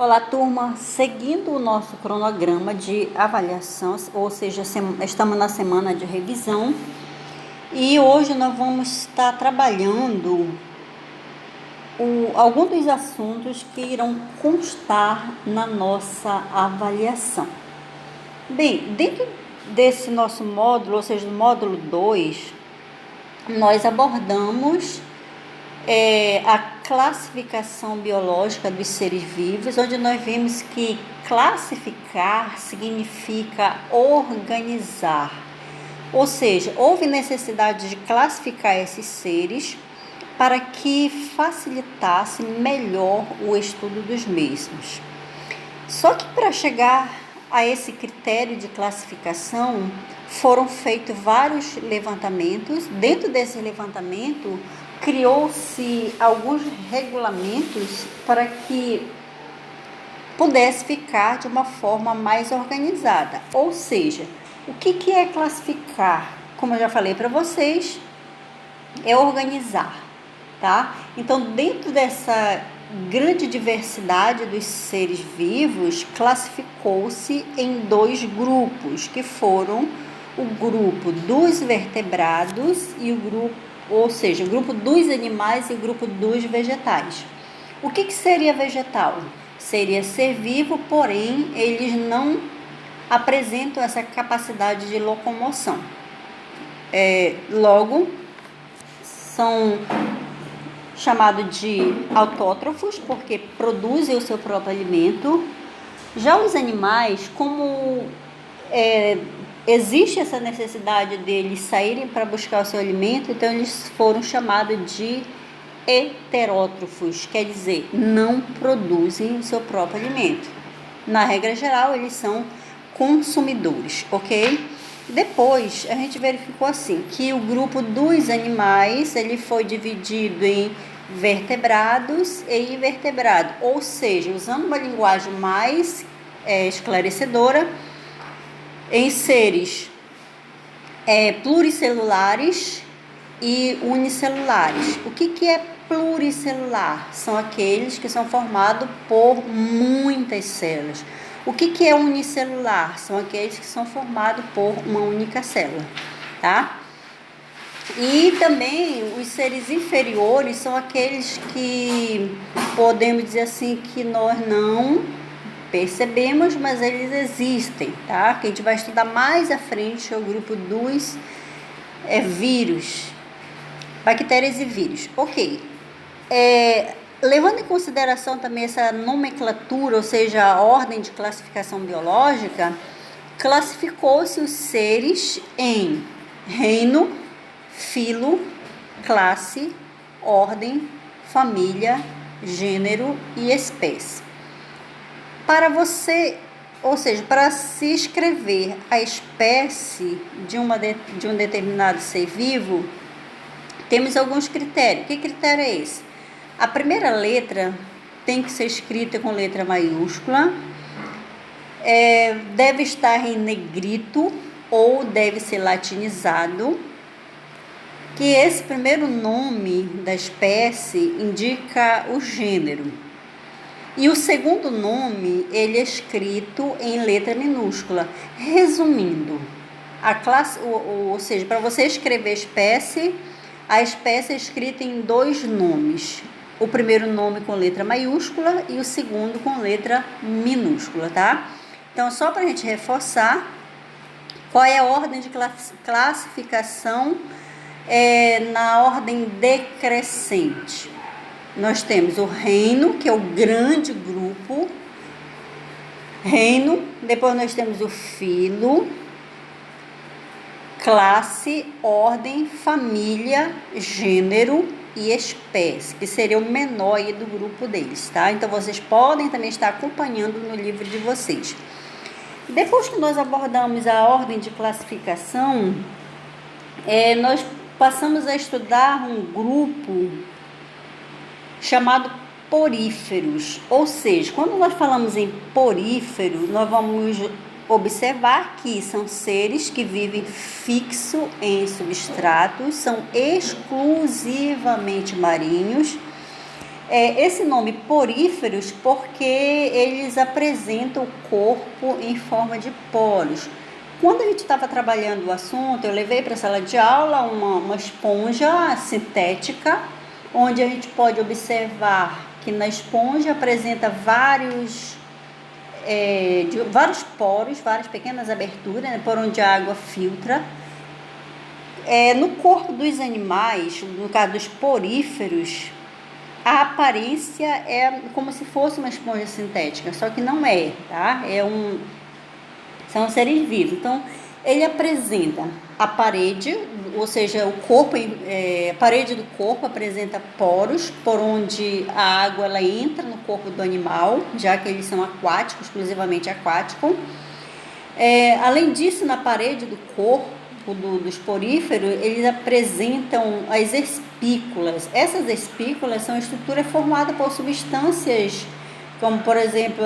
Olá, turma. Seguindo o nosso cronograma de avaliação, ou seja, estamos na semana de revisão e hoje nós vamos estar trabalhando alguns dos assuntos que irão constar na nossa avaliação. Bem, dentro desse nosso módulo, ou seja, do módulo 2, nós abordamos a classificação biológica dos seres vivos, onde nós vimos que classificar significa organizar, ou seja, houve necessidade de classificar esses seres para que facilitasse melhor o estudo dos mesmos. Só que para chegar a esse critério de classificação, foram feitos vários levantamentos. Dentro desse levantamento, criou-se alguns regulamentos para que pudesse ficar de uma forma mais organizada. Ou seja, o que é classificar? Como eu já falei para vocês, é organizar, tá? Então, dentro dessa grande diversidade dos seres vivos, classificou-se em dois grupos, que foram o grupo dos vertebrados e o grupo dos animais e o grupo dos vegetais. O que seria vegetal? Seria ser vivo, porém eles não apresentam essa capacidade de locomoção. Logo, são chamados de autótrofos, porque produzem o seu próprio alimento. Já os animais, como existe essa necessidade deles saírem para buscar o seu alimento, então eles foram chamados de heterótrofos, quer dizer, não produzem o seu próprio alimento. Na regra geral, eles são consumidores, ok? Depois, a gente verificou assim, que o grupo dos animais, ele foi dividido em vertebrados e invertebrados, ou seja, usando uma linguagem mais esclarecedora, em seres pluricelulares e unicelulares. O que é pluricelular? São aqueles que são formados por muitas células. O que é unicelular? São aqueles que são formados por uma única célula, tá? E também os seres inferiores são aqueles que podemos dizer assim que nós não percebemos, mas eles existem, tá? Que a gente vai estudar mais à frente, é o grupo dos vírus, bactérias e vírus. Ok. Levando em consideração também essa nomenclatura, ou seja, a ordem de classificação biológica, classificou-se os seres em reino, filo, classe, ordem, família, gênero e espécie. Para você, ou seja, para se escrever a espécie de um determinado ser vivo, temos alguns critérios. Que critério é esse? A primeira letra tem que ser escrita com letra maiúscula, deve estar em negrito ou deve ser latinizado, que esse primeiro nome da espécie indica o gênero. E o segundo nome, ele é escrito em letra minúscula. Resumindo, a classe, ou seja, para você escrever a espécie é escrita em dois nomes. O primeiro nome com letra maiúscula e o segundo com letra minúscula, tá? Então, só para a gente reforçar, qual é a ordem de classificação na ordem decrescente? Nós temos o reino, que é o grande grupo, reino, depois nós temos o filo, classe, ordem, família, gênero e espécie, que seria o menor aí do grupo deles, tá? Então, vocês podem também estar acompanhando no livro de vocês. Depois que nós abordamos a ordem de classificação, nós passamos a estudar um grupo chamado poríferos, ou seja, quando nós falamos em poríferos, nós vamos observar que são seres que vivem fixo em substratos, são exclusivamente marinhos, Esse nome poríferos porque eles apresentam o corpo em forma de poros. Quando a gente estava trabalhando o assunto, eu levei para a sala de aula uma esponja sintética, onde a gente pode observar que na esponja apresenta vários poros, várias pequenas aberturas, né, por onde a água filtra. No corpo dos animais, no caso dos poríferos, a aparência é como se fosse uma esponja sintética, só que não é, tá? São seres vivos. Então, ele apresenta a parede, ou seja, o corpo, a parede do corpo apresenta poros por onde a água ela entra no corpo do animal, já que eles são aquáticos, exclusivamente aquáticos. Além disso, na parede do corpo dos poríferos, eles apresentam as espículas. Essas espículas são estruturas formadas por substâncias, como por exemplo,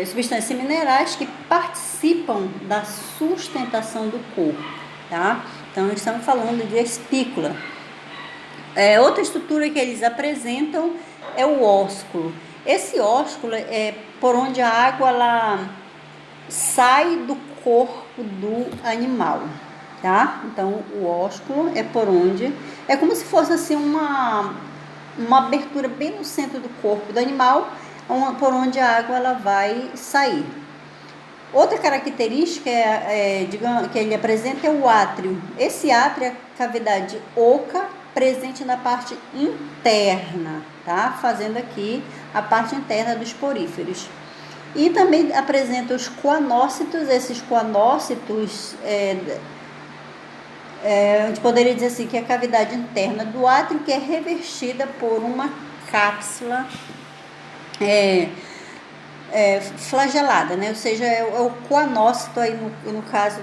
substâncias minerais que participam da sustentação do corpo, tá? Então, estamos falando de espícula. Outra estrutura que eles apresentam é o ósculo. Esse ósculo é por onde a água ela sai do corpo do animal, tá? Então, o ósculo é por onde... É como se fosse assim uma abertura bem no centro do corpo do animal, por onde a água ela vai sair. Outra característica digamos, que ele apresenta é o átrio. Esse átrio é a cavidade oca presente na parte interna, tá? Fazendo aqui a parte interna dos poríferos. E também apresenta os coanócitos. Esses coanócitos, a gente poderia dizer assim, que é a cavidade interna do átrio, que é revestida por uma cápsula flagelada, né? Ou seja, é o coanócito aí no caso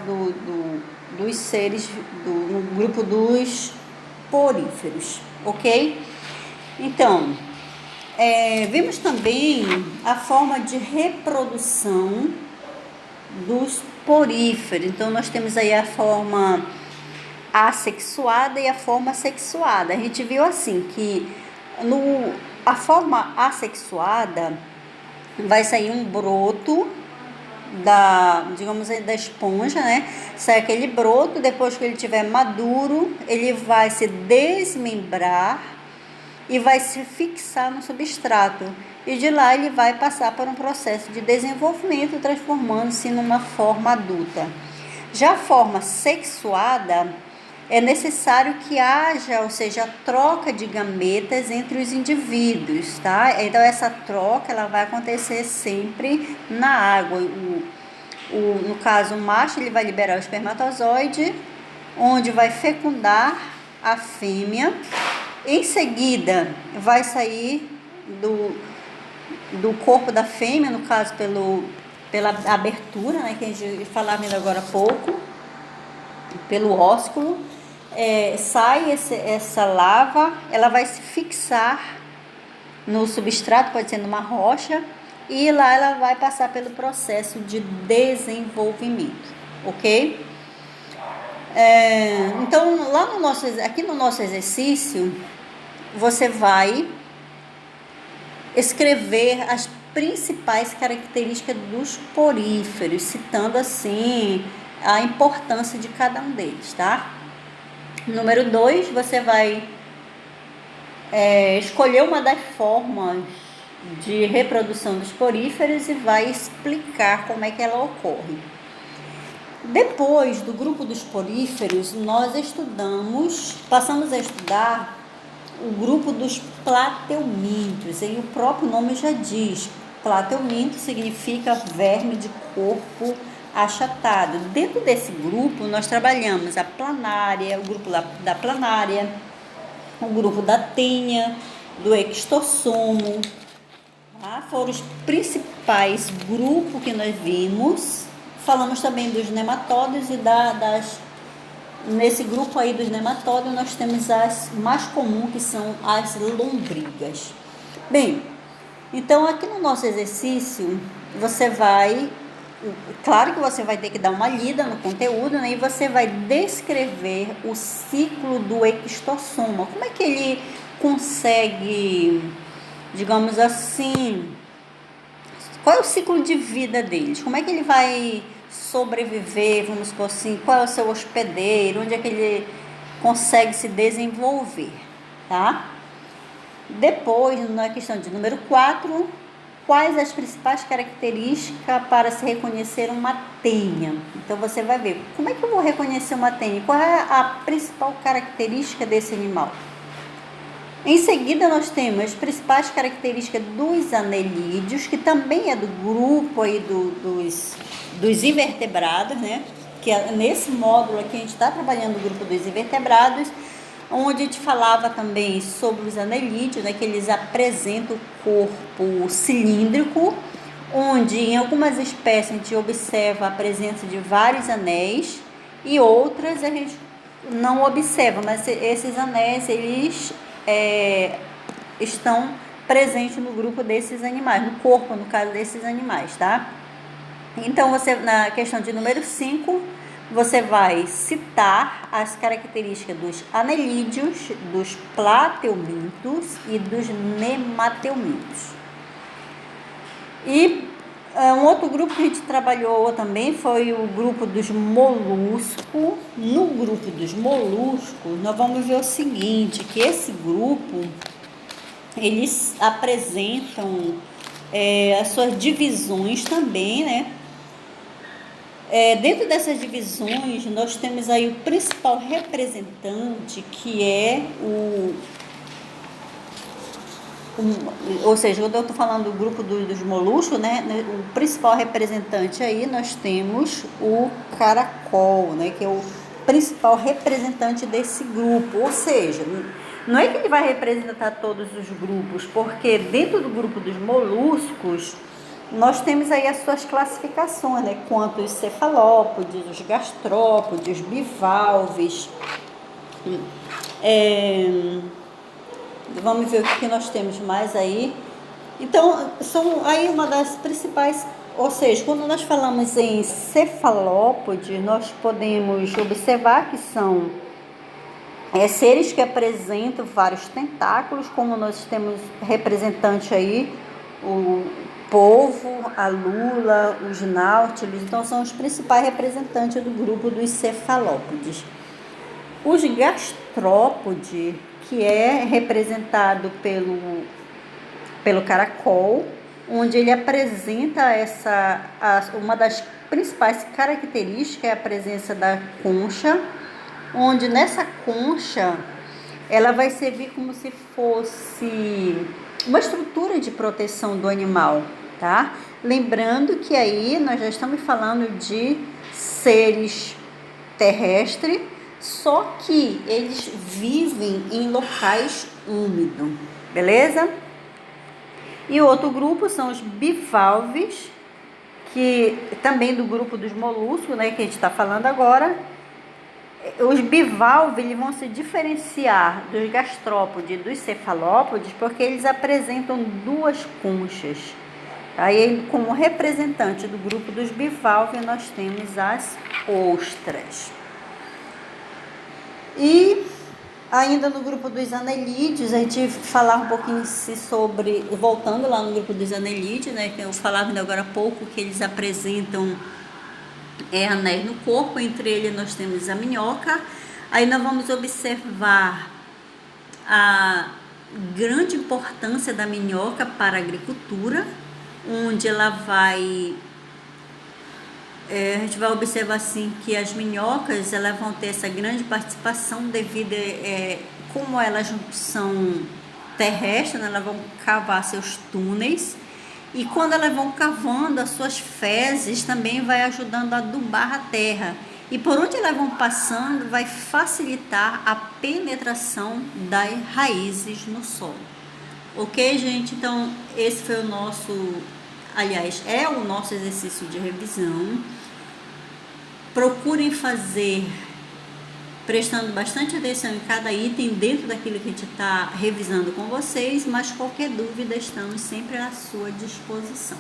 dos seres, no grupo dos poríferos, ok? Então, vimos também a forma de reprodução dos poríferos. Então, nós temos aí a forma assexuada e a forma sexuada. A gente viu assim que a forma assexuada vai sair um broto digamos, da esponja, né? Sai aquele broto, depois que ele estiver maduro, ele vai se desmembrar e vai se fixar no substrato. E de lá ele vai passar por um processo de desenvolvimento, transformando-se numa forma adulta. Já a forma sexuada, é necessário que haja, ou seja, a troca de gametas entre os indivíduos, tá? Então, essa troca, ela vai acontecer sempre na água. No caso, o macho, ele vai liberar o espermatozoide, onde vai fecundar a fêmea. Em seguida, vai sair do corpo da fêmea, no caso, pela abertura, né, que a gente falava ainda agora há pouco, pelo ósculo. Sai essa lava, ela vai se fixar no substrato, pode ser numa rocha, e lá ela vai passar pelo processo de desenvolvimento, ok? Então, aqui no nosso exercício, você vai escrever as principais características dos poríferos, citando assim a importância de cada um deles, tá? Número 2, você vai escolher uma das formas de reprodução dos poríferos e vai explicar como é que ela ocorre. Depois do grupo dos poríferos, nós passamos a estudar o grupo dos plateumintos, e o próprio nome já diz, plateuminto significa verme de corpo achatado. Dentro desse grupo, nós trabalhamos a planária, o grupo da planária, o grupo da tênia, do extossomo, tá? Foram os principais grupos que nós vimos. Falamos também dos nematóides e nesse grupo aí dos nematóides, nós temos as mais comuns, que são as lombrigas. Bem, então aqui no nosso exercício, claro que você vai ter que dar uma lida no conteúdo, né? E você vai descrever o ciclo do extossoma. Como é que ele consegue digamos assim, qual é o ciclo de vida deles? Como é que ele vai sobreviver, vamos supor assim, qual é o seu hospedeiro, onde é que ele consegue se desenvolver, tá? Depois, na questão de número 4, quais as principais características para se reconhecer uma tênia? Então, você vai ver, como é que eu vou reconhecer uma tênia? Qual é a principal característica desse animal? Em seguida, nós temos as principais características dos anelídeos, que também é do grupo aí dos invertebrados, né? Que nesse módulo aqui a gente está trabalhando o grupo dos invertebrados, onde a gente falava também sobre os anelídeos, né? Que eles apresentam o corpo cilíndrico, onde em algumas espécies a gente observa a presença de vários anéis e outras a gente não observa, mas esses anéis, eles estão presentes no grupo desses animais, no corpo, no caso desses animais, tá? Então, você, na questão de número 5, você vai citar as características dos anelídeos, dos plateumintos e dos nemateumintos. E um outro grupo que a gente trabalhou também foi o grupo dos moluscos. No grupo dos moluscos, nós vamos ver o seguinte, que esse grupo, eles apresentam as suas divisões também, né? Dentro dessas divisões, nós temos aí o principal representante, que é ou seja, quando eu estou falando do grupo dos moluscos, né, o principal representante aí, nós temos o caracol, né, que é o principal representante desse grupo. Ou seja, não é que ele vai representar todos os grupos, porque dentro do grupo dos moluscos, nós temos aí as suas classificações, né, quanto os cefalópodes, os gastrópodes, os bivalves. Vamos ver o que nós temos mais aí. Então, são aí uma das principais, ou seja, quando nós falamos em cefalópode, nós podemos observar que são seres que apresentam vários tentáculos, como nós temos representante aí, o polvo, a lula, os náutilos. Então, são os principais representantes do grupo dos cefalópodes. Os gastrópodes, que é representado pelo caracol, onde ele apresenta uma das principais características é a presença da concha, onde nessa concha ela vai servir como se fosse uma estrutura de proteção do animal, tá? Lembrando que aí nós já estamos falando de seres terrestres, só que eles vivem em locais úmidos, beleza? E o outro grupo são os bivalves, que também do grupo dos moluscos, né, que a gente está falando agora. Os bivalves, eles vão se diferenciar dos gastrópodes e dos cefalópodes porque eles apresentam duas conchas. Aí, como representante do grupo dos bivalves, nós temos as ostras. E ainda no grupo dos anelídeos, a gente falar um pouquinho sobre, voltando lá no grupo dos anelídeos, né, que eu falava ainda agora há pouco, que eles apresentam anéis no corpo, entre eles nós temos a minhoca. Aí nós vamos observar a grande importância da minhoca para a agricultura, onde ela vai... a gente vai observar assim que as minhocas elas vão ter essa grande participação devido como elas são terrestres, né, elas vão cavar seus túneis, e quando elas vão cavando, as suas fezes também vai ajudando a adubar a terra, e por onde elas vão passando vai facilitar a penetração das raízes no solo. Ok, gente? Então esse foi o nosso, aliás, é o nosso exercício de revisão. Procurem fazer prestando bastante atenção em cada item dentro daquilo que a gente está revisando com vocês, mas qualquer dúvida estamos sempre à sua disposição.